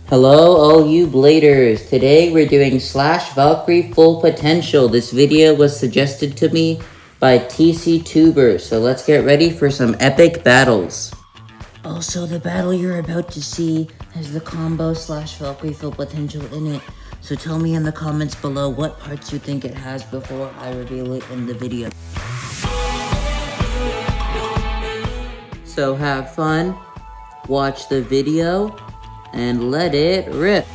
Hello all you bladers. Today we're doing Slash Valkyrie Full Potential. This video was suggested to me by TC Tuber, so let's get ready for some epic battles. Also, the battle you're about to see has the combo Slash Valkyrie Full Potential in it, so tell me in the comments below what parts you think it has before I reveal it in the video. So have fun, watch the video, and let it rip.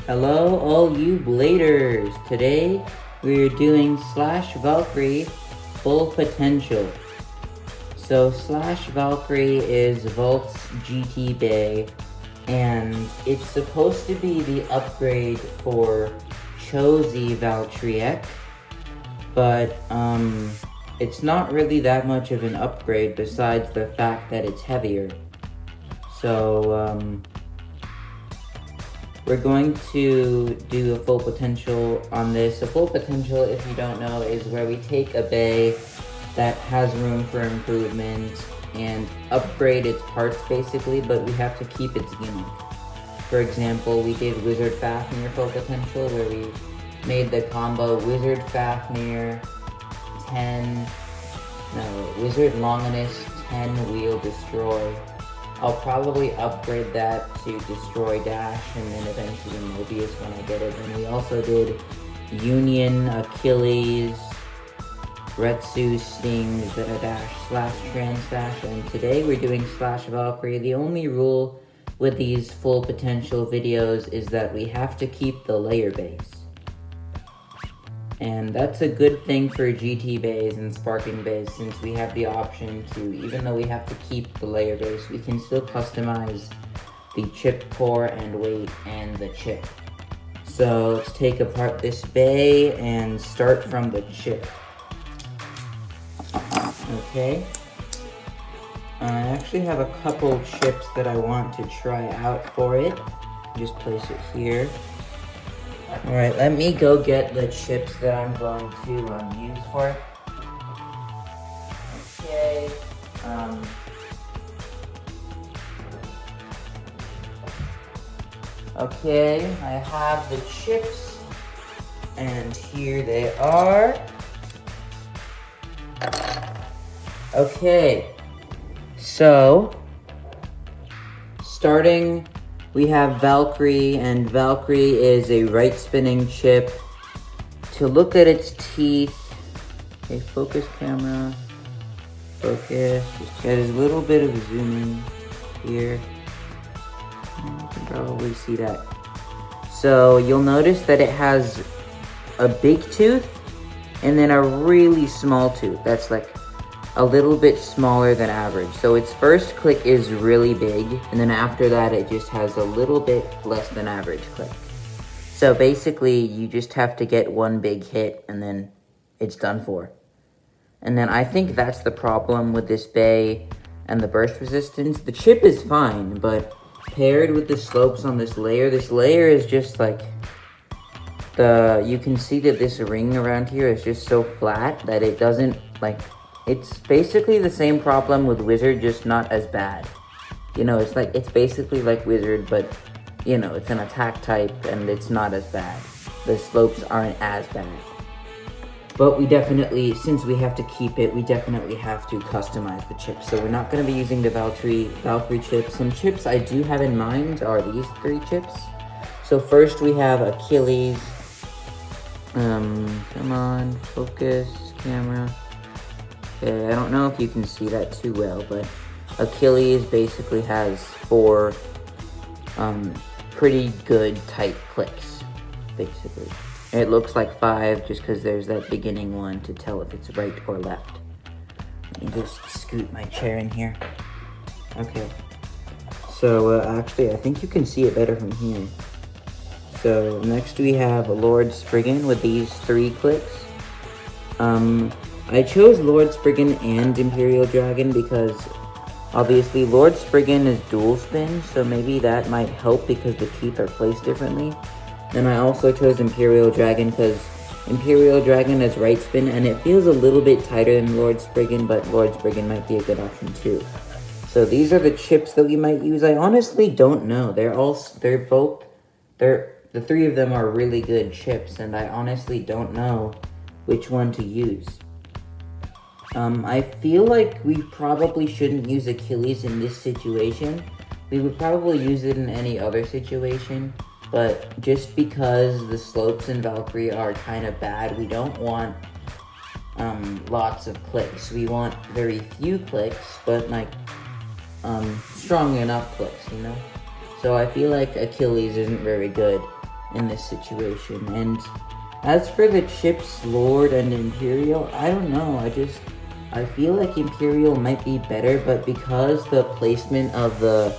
Hello all you bladers. Today we're doing Slash Valkyrie Full Potential. So Slash Valkyrie is Vault's GT Bay, and it's supposed to be the upgrade for Chozy VALKYRIE, but it's not really that much of an upgrade besides the fact that it's heavier. So we're going to do a full potential on this. A full potential, if you don't know, is where we take a bay that has room for improvement and upgrade its parts basically, but we have to keep its gimmick. For example, we did Wizard Fafnir full potential where we made the combo Wizard Fafnir Wizard Longinus 10 Wheel Destroy. I'll probably upgrade that to Destroy Dash and then eventually Mobius when I get it. And we also did Union, Achilles, Retsu, Sting, Zeta Dash, Slash Trans Dash, and today we're doing Slash Valkyrie. The only rule with these full potential videos is that we have to keep the layer base. And that's a good thing for GT bays and Sparking bays, since we have the option to, even though we have to keep the layer base, we can still customize the chip core and weight and the chip. So let's take apart this bay and start from the chip. Okay. I actually have a couple chips that I want to try out for it. Just place it here. Alright, let me go get the chips that I'm going to use for it. Okay. Okay, I have the chips, and here they are. Okay, so starting, we have Valkyrie, and Valkyrie is a right spinning chip. To look at its teeth, okay, focus camera, focus, just get a little bit of a zoom in here. You can probably see that. So you'll notice that it has a big tooth and then a really small tooth that's like a little bit smaller than average. So its first click is really big, and then after that it just has a little bit less than average click. So basically you just have to get one big hit and then it's done for. And then I think that's the problem with this bay and the burst resistance. The chip is fine, but paired with the slopes on this layer is just like, you can see that this ring around here is just so flat that it doesn't, like, it's basically the same problem with Wizard, just not as bad. You know, it's basically like Wizard, but, you know, it's an attack type and it's not as bad. The slopes aren't as bad. But we definitely, since we have to keep it, we definitely have to customize the chips. So we're not going to be using the Valkyrie chips. Some chips I do have in mind are these 3 chips. So first we have Achilles. Come on, focus, camera. Okay, I don't know if you can see that too well, but Achilles basically has 4 pretty good tight clicks, basically. It looks like 5 just because there's that beginning one to tell if it's right or left. Let me just scoot my chair in here. Okay. So actually, I think you can see it better from here. So next we have Lord Spriggan with these 3 clicks. I chose Lord Spriggan and Imperial Dragon because obviously Lord Spriggan is dual spin, so maybe that might help because the teeth are placed differently. Then I also chose Imperial Dragon because Imperial Dragon is right spin and it feels a little bit tighter than Lord Spriggan, but Lord Spriggan might be a good option too. So these are the chips that we might use. I honestly don't know. The three of them are really good chips, and I honestly don't know which one to use. I feel like we probably shouldn't use Achilles in this situation. We would probably use it in any other situation, but just because the slopes in Valkyrie are kind of bad, we don't want lots of clicks. We want very few clicks, but like strong enough clicks, you know? So I feel like Achilles isn't very good in this situation. And as for the chips, Lord and Imperial, I don't know. I feel like Imperial might be better, but because the placement of the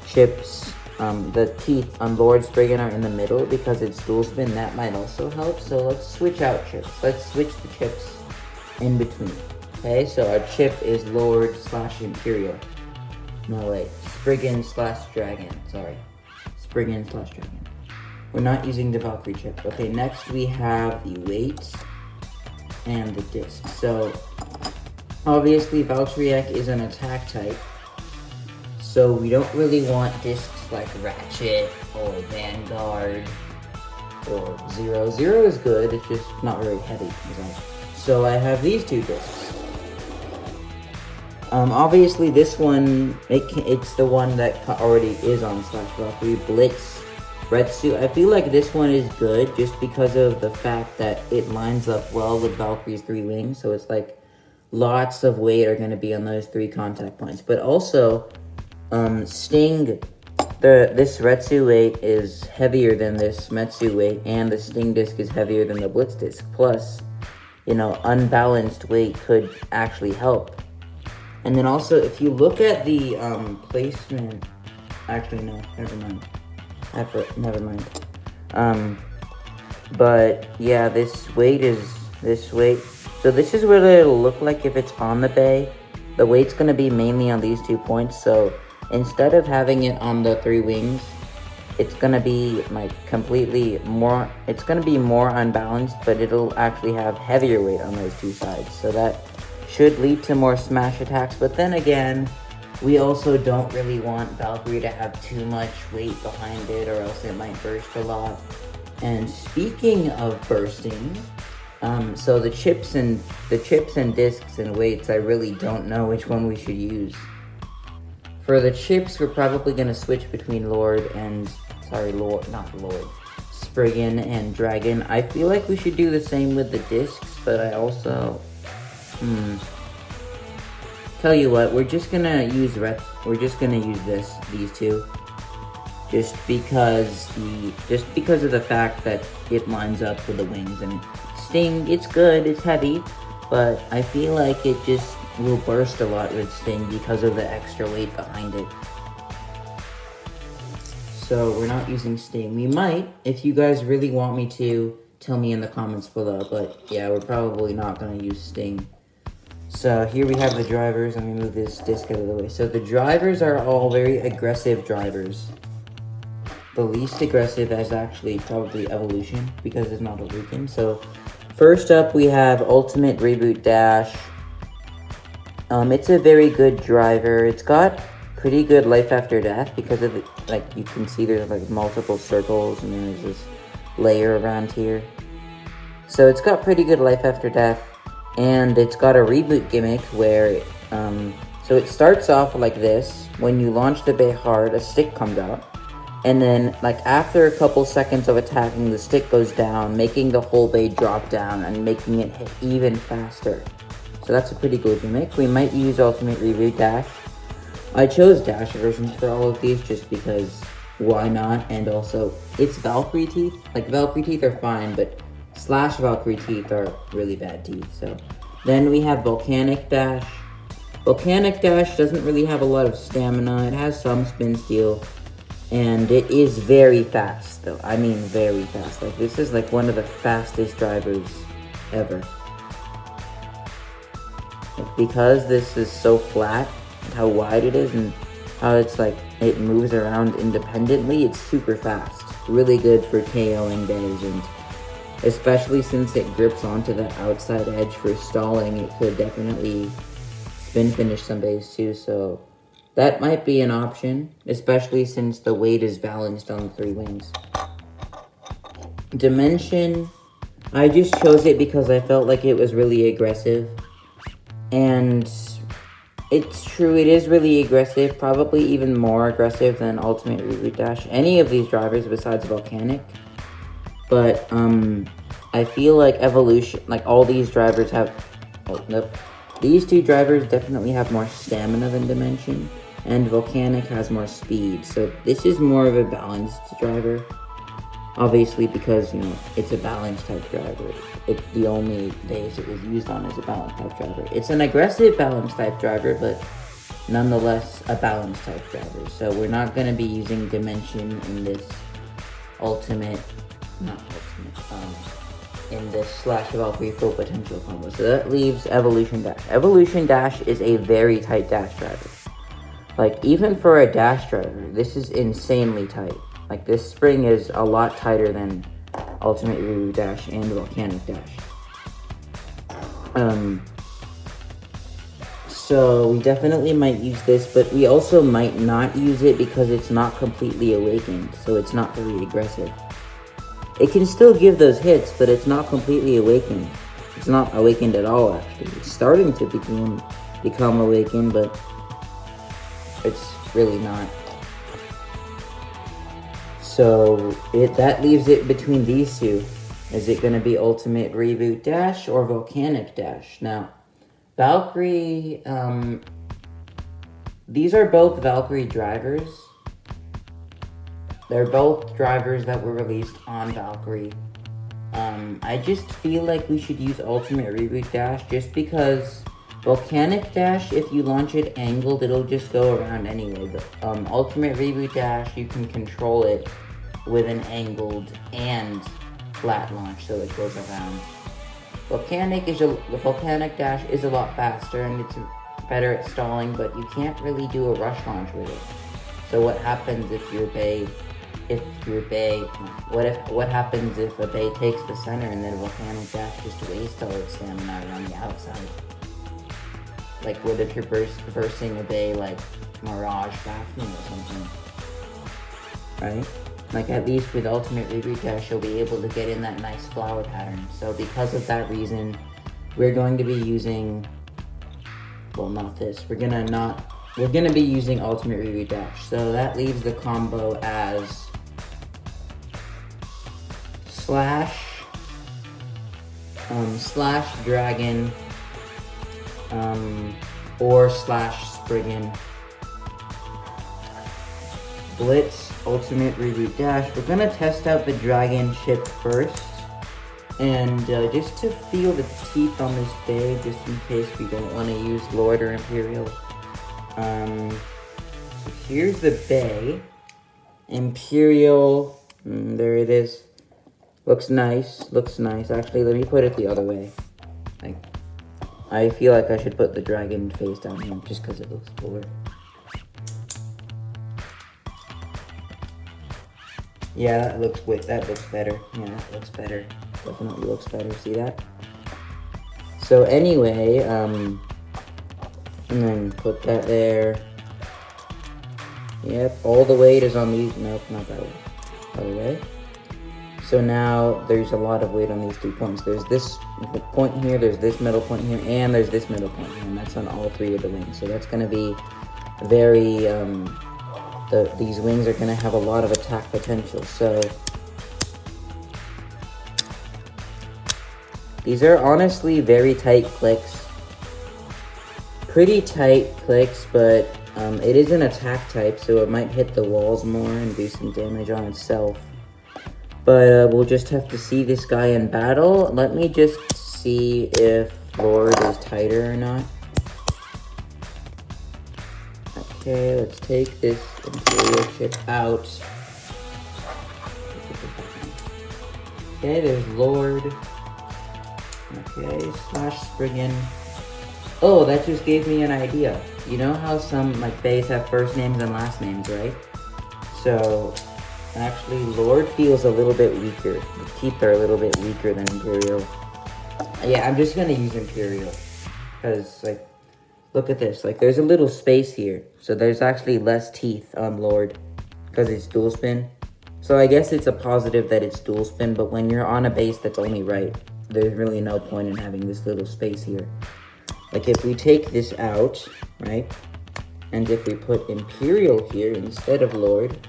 chips, the teeth on Lord Spriggan are in the middle because it's dual spin, that might also help. So let's switch out chips. Let's switch the chips in between. Okay, so our chip is Lord / Imperial. No, wait, Spriggan / Dragon. Sorry, Spriggan / Dragon. We're not using the Valkyrie chip. Okay, next we have the weight and the disc. So obviously Valkyrie is an attack type, so we don't really want discs like Ratchet or Vanguard or Zero. Zero is good, it's just not very heavy. So I have these two discs. Obviously this one, it's the one that already is on /Valkyrie, Blitz Retsu. I feel like this one is good just because of the fact that it lines up well with Valkyrie's 3 wings, so it's like lots of weight are going to be on those 3 contact points. But also, Sting, this Retsu weight is heavier than this Metsu weight, and the Sting disc is heavier than the Blitz disc. Plus, you know, unbalanced weight could actually help. And then also, if you look at the placement, actually no, never mind. Never mind. But yeah, this weight. So this is what it'll look like if it's on the bay. The weight's gonna be mainly on these 2 points. So instead of having it on the 3 wings, it's gonna be like completely more. It's gonna be more unbalanced, but it'll actually have heavier weight on those 2 sides. So that should lead to more smash attacks. But then again, we also don't really want Valkyrie to have too much weight behind it, or else it might burst a lot. And speaking of bursting, so the chips and discs and weights, I really don't know which one we should use. For the chips, we're probably gonna switch between Spriggan and Dragon. I feel like we should do the same with the discs, but I also, tell you what, we're just gonna use these 2, just because of the fact that it lines up with the wings. And Sting, it's good, it's heavy, but I feel like it just will burst a lot with Sting because of the extra weight behind it. So we're not using Sting. We might, if you guys really want me to, tell me in the comments below, but yeah, we're probably not gonna use Sting. So here we have the drivers. Let me move this disc out of the way. So the drivers are all very aggressive drivers. The least aggressive is actually probably Evolution, because it's not a weekend. So first up we have Ultimate Reboot Dash. It's a very good driver. It's got pretty good life after death because of it, like you can see there's like multiple circles and there's this layer around here. So it's got pretty good life after death. And it's got a reboot gimmick where, so it starts off like this. When you launch the bay hard, a stick comes out. And then, like, after a couple seconds of attacking, the stick goes down, making the whole bay drop down and making it hit even faster. So that's a pretty cool gimmick. We might use Ultimate Reboot Dash. I chose Dash versions for all of these just because why not? And also, it's Valkyrie teeth. Like, Valkyrie teeth are fine, but /Valkyrie teeth are really bad teeth. So then we have Volcanic Dash. Volcanic Dash doesn't really have a lot of stamina. It has some spin steal, and it is very fast though. I mean very fast. Like this is like one of the fastest drivers ever. Like, because this is so flat and how wide it is and how it's like it moves around independently, it's super fast. Really good for KOing bays, and especially since it grips onto the outside edge for stalling, it could definitely spin finish some bays too. So that might be an option, especially since the weight is balanced on the 3 wings. Dimension, I just chose it because I felt like it was really aggressive. And it's true, it is really aggressive, probably even more aggressive than Ultimate Reboot Dash. Any of these drivers besides Volcanic. But, I feel like Evolution, like all these drivers have, oh, nope. These 2 drivers definitely have more stamina than Dimension, and Volcanic has more speed. So this is more of a balanced driver. Obviously, because, you know, it's a balanced type driver. The only base it was used on is a balanced type driver. It's an aggressive balanced type driver, but nonetheless a balanced type driver. So we're not going to be using Dimension in this in this Slash Valkyrie full potential combo. So that leaves Evolution Dash. Evolution Dash is a very tight dash driver. Like, even for a dash driver, this is insanely tight. Like, this spring is a lot tighter than Ultimate Reboot Dash and Volcanic Dash. So we definitely might use this, but we also might not use it because it's not completely awakened, so it's not very aggressive. It can still give those hits, but it's not completely awakened. It's not awakened at all, actually. It's starting to become awakened, but it's really not. So that leaves it between these 2. Is it going to be Ultimate Reboot Dash or Volcanic Dash? Now, Valkyrie, these are both Valkyrie drivers. They're both drivers that were released on Valkyrie. I just feel like we should use Ultimate Reboot Dash just because Volcanic Dash, if you launch it angled, it'll just go around anyway. But Ultimate Reboot Dash, you can control it with an angled and flat launch, so it goes around. Volcanic Dash is a lot faster and it's better at stalling, but you can't really do a rush launch with it. So what happens if what happens if a Bay takes the center and then Volcanic Dash just wastes all its stamina around the outside? Like, what if you're versing a Bay like Mirage Fafnir or something? Right? Like, at least with Ultimate Reboot Dash, you'll be able to get in that nice flower pattern. So because of that reason, we're going to be using, well, not this. We're gonna be using Ultimate Reboot Dash. So that leaves the combo as Slash Dragon, or Slash Spriggan. Blitz, Ultimate Reboot Dash. We're gonna test out the Dragon chip first. And just to feel the teeth on this Bay, just in case we don't want to use Lord or Imperial. So here's the Bay. Imperial, there it is. Looks nice. Actually, let me put it the other way. Like, I feel like I should put the dragon face down here just because it looks cooler. Yeah, that looks better. Yeah, that looks better. Definitely looks better. See that? So anyway, and then put that there. Yep, all the weight is on these. Nope, not that way. Other way. So now there's a lot of weight on these 3 points. There's this point here, there's this middle point here, and there's this middle point here, and that's on all 3 of the wings. So that's going to be very, these wings are going to have a lot of attack potential. So these are honestly very tight clicks. Pretty tight clicks, but it is an attack type, so it might hit the walls more and do some damage on itself. But we'll just have to see this guy in battle. Let me just see if Lord is tighter or not. Okay, let's take this Imperial chip out. Okay, there's Lord. Okay, Slash Spriggan. Oh, that just gave me an idea. You know how some like bays have first names and last names, right? So actually, Lord feels a little bit weaker. The teeth are a little bit weaker than Imperial. Yeah, I'm just gonna use Imperial because like look at this. Like, there's a little space here. So there's actually less teeth on Lord because it's dual spin. So I guess it's a positive that it's dual spin, but when you're on a base that's only right, there's really no point in having this little space here. Like, if we take this out, right, and if we put Imperial here instead of Lord,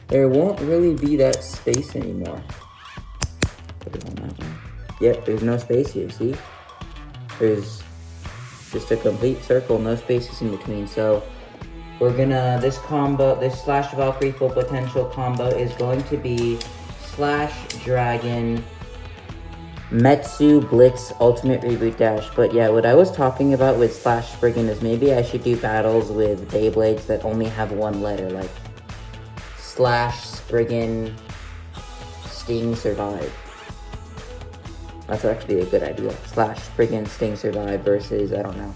there won't really be that space anymore. Put it on that one. Yep, there's no space here, see? There's just a complete circle, no spaces in between. So we're gonna, this combo, this slash Valkyrie full potential combo is going to be slash Dragon Metsu Blitz Ultimate Reboot Dash. But yeah, what I was talking about with slash Spriggan is maybe I should do battles with Beyblades that only have one letter, like slash Spriggan Sting Survive. That's actually a good idea. Slash Spriggan Sting Survive versus, I don't know,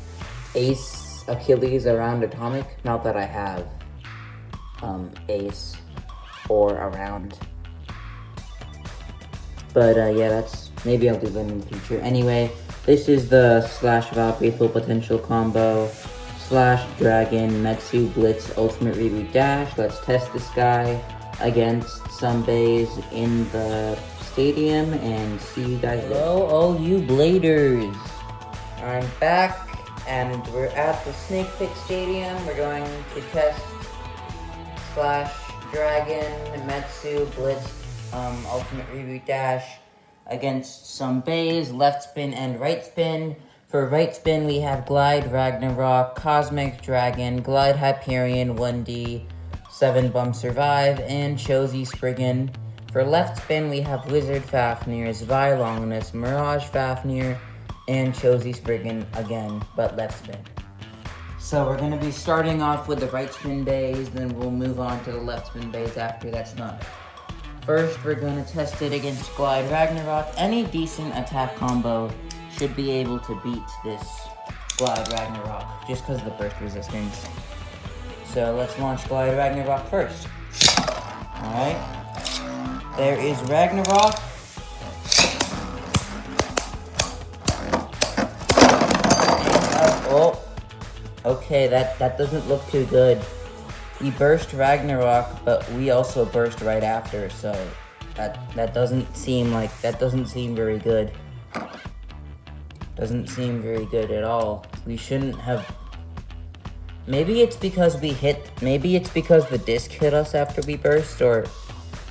Ace Achilles around Atomic. Not that I have Ace or around. But yeah, that's, maybe I'll do them in the future. Anyway, this is the slash Valkyrie full potential combo, slash Dragon Metsu Blitz Ultimate Reboot Dash. Let's test this guy against some bays in the stadium and see you guys later. Hello, all you bladers. I'm back and we're at the Snake Pit Stadium. We're going to test slash Dragon Metsu Blitz Ultimate Reboot Dash against some bays, left spin and right spin. For right spin, we have Glide Ragnarok, Cosmic Dragon, Glide Hyperion 1D, 7 Bump Survive, and Chozy Spriggan. For left spin, we have Wizard Fafnir, Zwei Longinus, Mirage Fafnir, and Chozy Spriggan again, but left spin. So we're going to be starting off with the right spin bays, then we'll move on to the left spin bays after that's done. First, we're going to test it against Glide Ragnarok. Any decent attack combo should be able to beat this Glide Ragnarok, just because of the burst resistance. So let's launch Glide Ragnarok first. Alright. There is Ragnarok. Oh, okay, that doesn't look too good. We burst Ragnarok, but we also burst right after, so that doesn't seem very good. Doesn't seem very good at all. We shouldn't have. Maybe it's because the disc hit us after we burst, or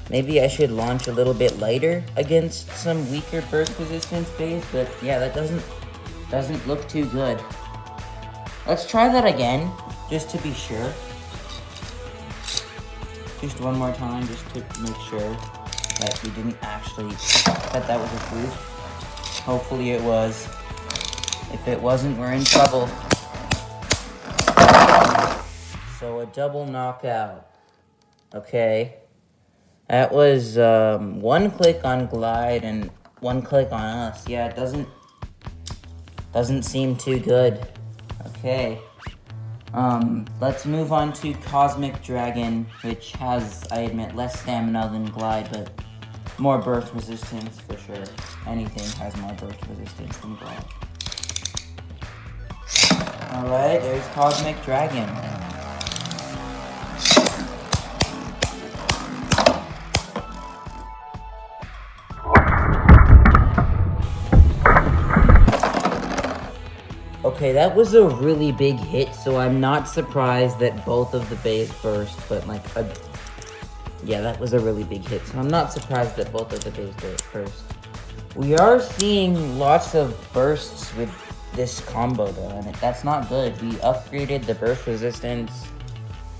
maybe I should launch a little bit lighter against some weaker burst resistance base, but yeah, that doesn't look too good. Let's try that again, just to be sure. Just one more time, just to make sure that we didn't actually, that was a fluke. Hopefully it was. If it wasn't, we're in trouble. So a double knockout. Okay. That was one click on Glide and one click on us. Yeah, it doesn't seem too good. Okay. Let's move on to Cosmic Dragon, which has, I admit, less stamina than Glide, but more burst resistance for sure. Anything has more burst resistance than Glide. Alright, there's Cosmic Dragon. Okay, that was a really big hit, so I'm not surprised that both of the bays burst, but yeah, that was a really big hit, so I'm not surprised that both of the bays burst. We are seeing lots of bursts with this combo though, and that's not good. We upgraded the burst resistance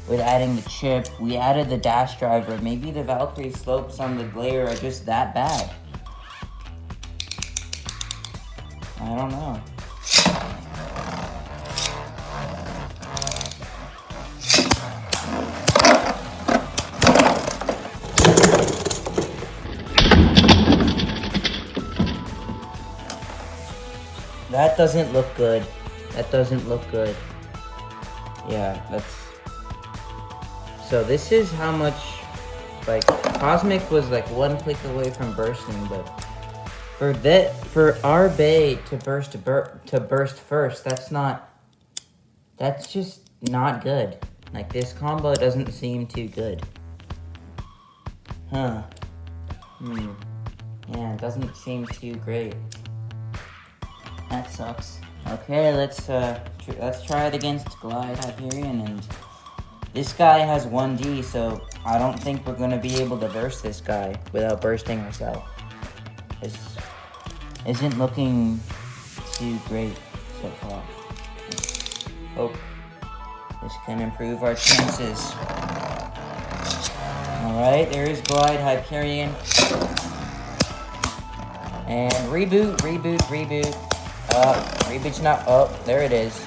with adding the chip. We added the dash driver. Maybe the Valkyrie slopes on the glare are just that bad. I don't know. That doesn't look good. That doesn't look good. Yeah, so this is how much, like, Cosmic was like one click away from bursting, but for our bay to burst first, that's not That's just not good. Like, this combo doesn't seem too good. Huh. Yeah, it doesn't seem too great. That sucks. Okay, let's try it against Glide Hyperion, and this guy has 1D, so I don't think we're gonna be able to burst this guy without bursting ourselves. This isn't looking too great so far. Hope this can improve our chances. Alright, there is Glide Hyperion. And reboot. Reboot's not, oh, there it is.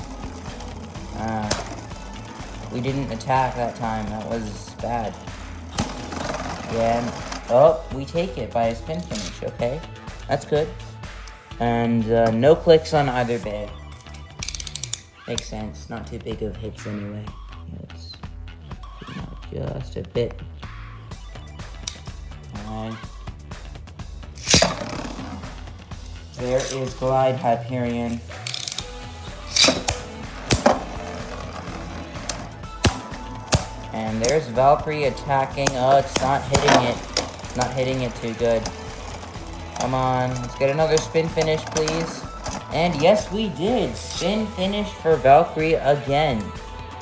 We didn't attack that time, that was bad. Yeah, oh, we take it by a spin finish, okay. That's good. And no clicks on either bay. Makes sense, not too big of hits anyway. It's just a bit. Alright. There is Glide Hyperion. And there's Valkyrie attacking. Oh, it's not hitting it. It's not hitting it too good. Come on, let's get another spin finish, please. And yes, we did. Spin finish for Valkyrie again.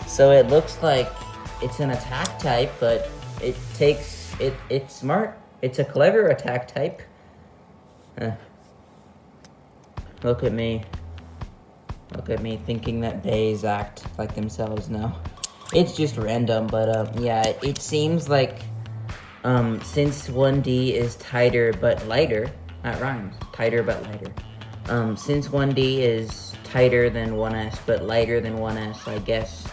So it looks like it's an attack type, but it's smart. It's a clever attack type. Look at me. Look at me thinking that bays act like themselves now. It's just random, but yeah, it seems like since 1D is tighter but lighter, that rhymes, tighter but lighter. Since 1D is tighter than 1S but lighter than 1S, I guess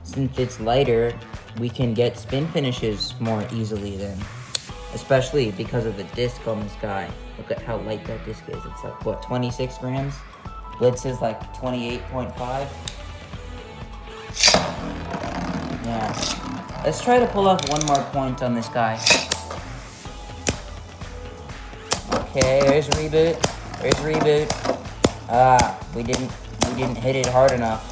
since it's lighter, we can get spin finishes more easily then. Especially because of the disc on this guy. Look at how light that disc is. It's like, what, 26 grams? Blitz is like 28.5. Yeah. Let's try to pull off one more point on this guy. Okay, there's reboot. There's reboot. We didn't hit it hard enough.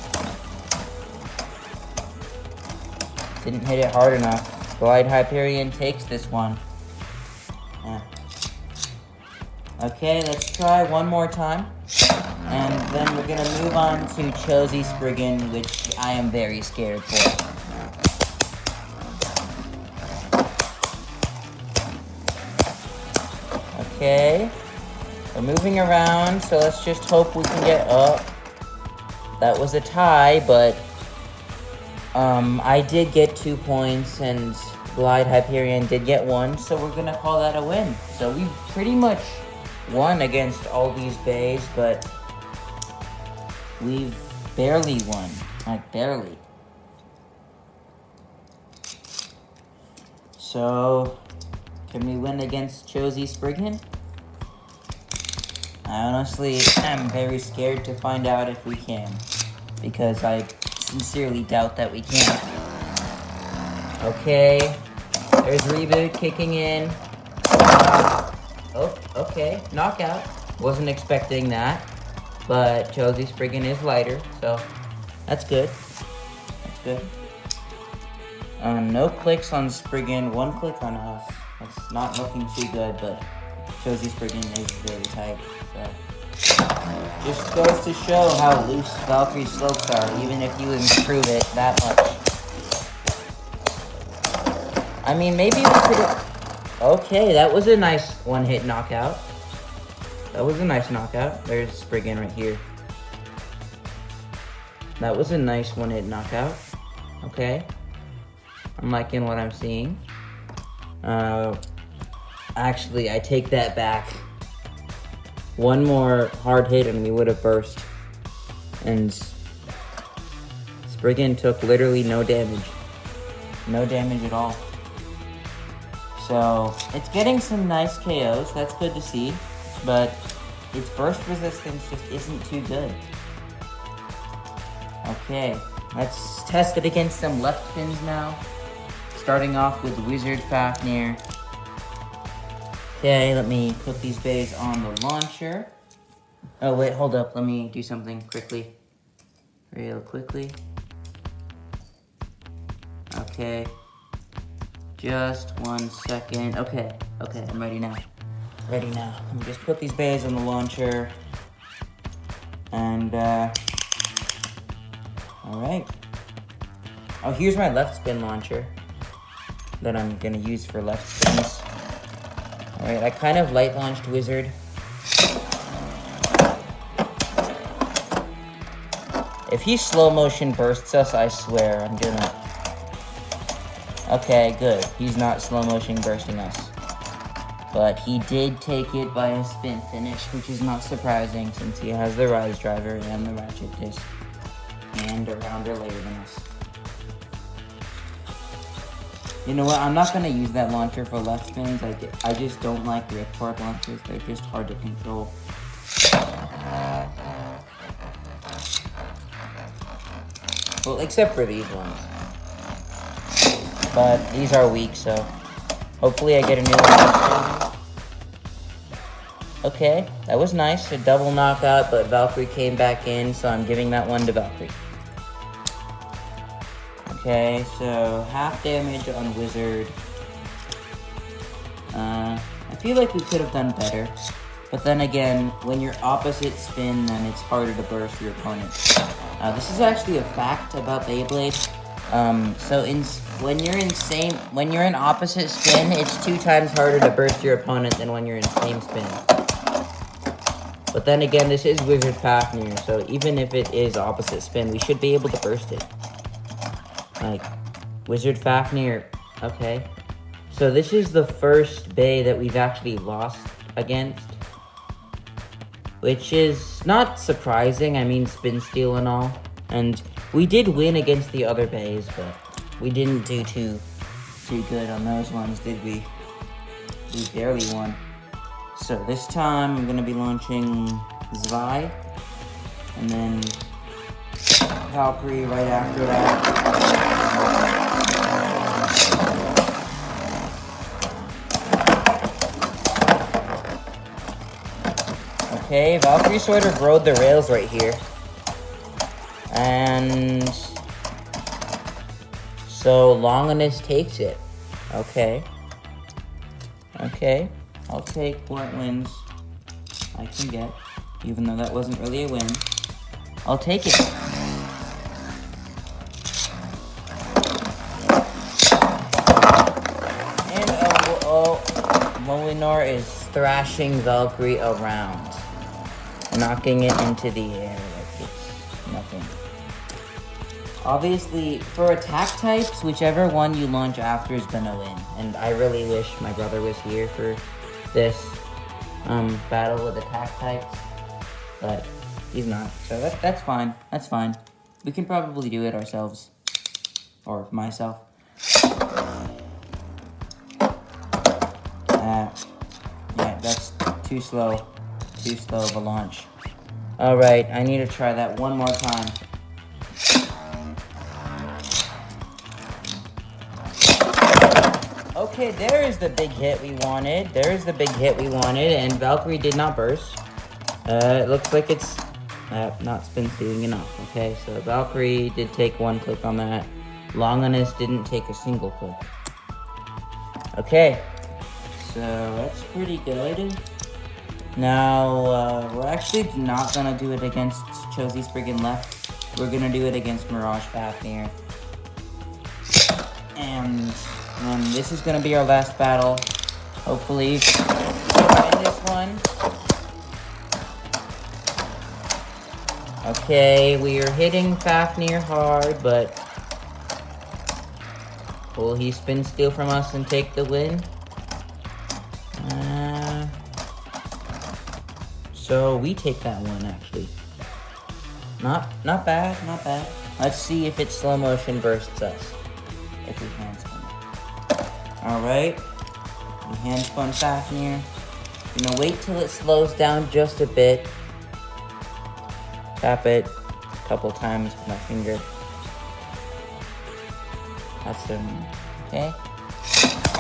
Didn't hit it hard enough. Glide Hyperion takes this one. Yeah. Okay, let's try one more time. And then we're gonna move on to Chosy Spriggan, which I am very scared for. Okay. We're moving around, so let's just hope we can get up. That was a tie, but I did get 2 points, and Glide Hyperion did get 1, so we're gonna call that a win. So we pretty much won against all these bays, but we've barely won, like barely. So, can we win against Chosy Spriggan? I honestly am very scared to find out if we can, because I sincerely doubt that we can. Okay, there's reboot kicking in. Oh, okay, knockout. Wasn't expecting that, but Chosy Spriggan is lighter, so that's good. That's good. No clicks on Spriggan, 1 click on us. That's not looking too good, but Chosy Spriggan is very tight, so. Just goes to show how loose Valkyrie slopes are, even if you improve it that much. I mean, maybe we could. Okay, that was a nice one-hit knockout. That was a nice knockout. There's Spriggan right here. That was a nice one-hit knockout. Okay. I'm liking what I'm seeing. Actually, I take that back. One more hard hit and we would have burst. And Spriggan took literally no damage. No damage at all. So, it's getting some nice KOs. That's good to see. But its burst resistance just isn't too good. Okay, let's test it against some left pins now. Starting off with Wizard Fafnir. Okay, let me put these bays on the launcher. Oh wait, hold up, let me do something quickly. Real quickly. Okay. Just 1 second. Okay, I'm ready now. Let me just put these bays on the launcher. And, alright. Oh, here's my left spin launcher that I'm gonna use for left spins. Alright, I kind of light launched Wizard. If he slow motion bursts us, I swear I'm gonna... Okay, good. He's not slow motion bursting us. But he did take it by a spin finish, which is not surprising since he has the rise driver and the ratchet disc and a rounder later than us. You know what? I'm not going to use that launcher for left spins. I just don't like ripcord launchers. They're just hard to control. Well, except for these ones. But these are weak, so hopefully I get a new one. Okay, that was nice. A double knockout, but Valkyrie came back in, so I'm giving that one to Valkyrie. Okay, so half damage on Wizard. I feel like we could have done better. But then again, when you're opposite spin, then it's harder to burst your opponent. This is actually a fact about Beyblade. So when you're in opposite spin, it's 2 times harder to burst your opponent than when you're in same spin. But then again, this is Wizard Fafnir, so even if it is opposite spin, we should be able to burst it. Like, Wizard Fafnir, okay. So this is the first Bay that we've actually lost against. Which is not surprising, I mean spin steal and all. And we did win against the other Bays, but we didn't do too good on those ones, did we? We barely won. So this time I'm gonna be launching Zwei, and then Valkyrie right after that. Okay, Valkyrie sort of rode the rails right here. And so Longinus takes it. Okay. I'll take what wins I can get, even though that wasn't really a win. I'll take it. And Molinor is thrashing Valkyrie around, knocking it into the air like it's nothing. Obviously, for attack types, whichever one you launch after is gonna win. And I really wish my brother was here for this battle with attack types, but he's not. So that's fine. That's fine. We can probably do it ourselves, or myself. Yeah, that's too slow of a launch. All right, I need to try that one more time. Okay, there is the big hit we wanted. And Valkyrie did not burst. It looks like it's not spin stealing enough. Okay, so Valkyrie did take 1 click on that. Longinus didn't take a single click. Okay, so that's pretty good. Now, we're actually not gonna do it against Chosi Spriggan Left. We're gonna do it against Mirage Fafnir. And this is gonna be our last battle. Hopefully, win this one. Okay, we are hitting Fafnir hard, but will he spin steal from us and take the win? So we take that one, actually. Not bad. Let's see if it slow motion bursts us. If we hand spin it. Alright. We hand spun Fafnir. I'm gonna wait till it slows down just a bit. Tap it a couple times with my finger. That's okay.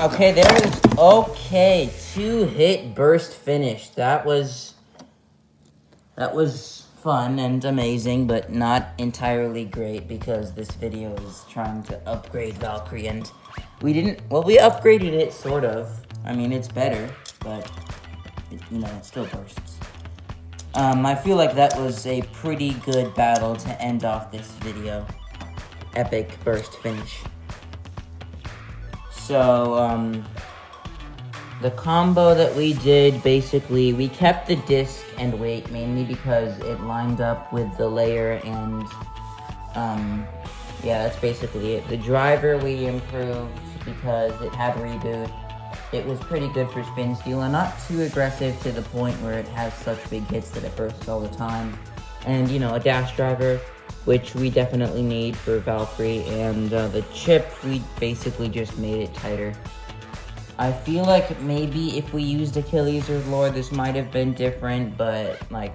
Okay, there it is. Okay, 2-hit burst finish. That was fun and amazing, but not entirely great because this video is trying to upgrade Valkyrie, and we upgraded it, sort of. I mean, it's better, but, it still bursts. I feel like that was a pretty good battle to end off this video. Epic burst finish. So, the combo that we did, basically, we kept the disc and weight mainly because it lined up with the layer, and, yeah, that's basically it. The driver we improved because it had reboot. It was pretty good for spin steal and not too aggressive to the point where it has such big hits that it bursts all the time. And, a dash driver, which we definitely need for Valkyrie, and the chip, we basically just made it tighter. I feel like maybe if we used Achilles or Lord, this might have been different, but, like,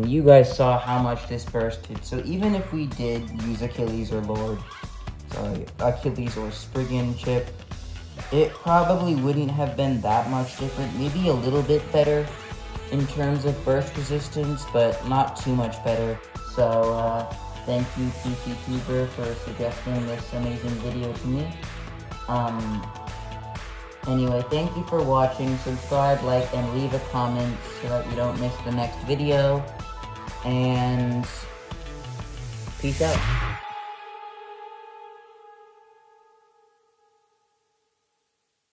you guys saw how much this bursted. So even if we did use Achilles or Spriggan chip, it probably wouldn't have been that much different. Maybe a little bit better in terms of burst resistance, but not too much better. So, thank you, PCTuber, for suggesting this amazing video to me. Anyway, thank you for watching. Subscribe, like, and leave a comment so that you don't miss the next video. And peace out.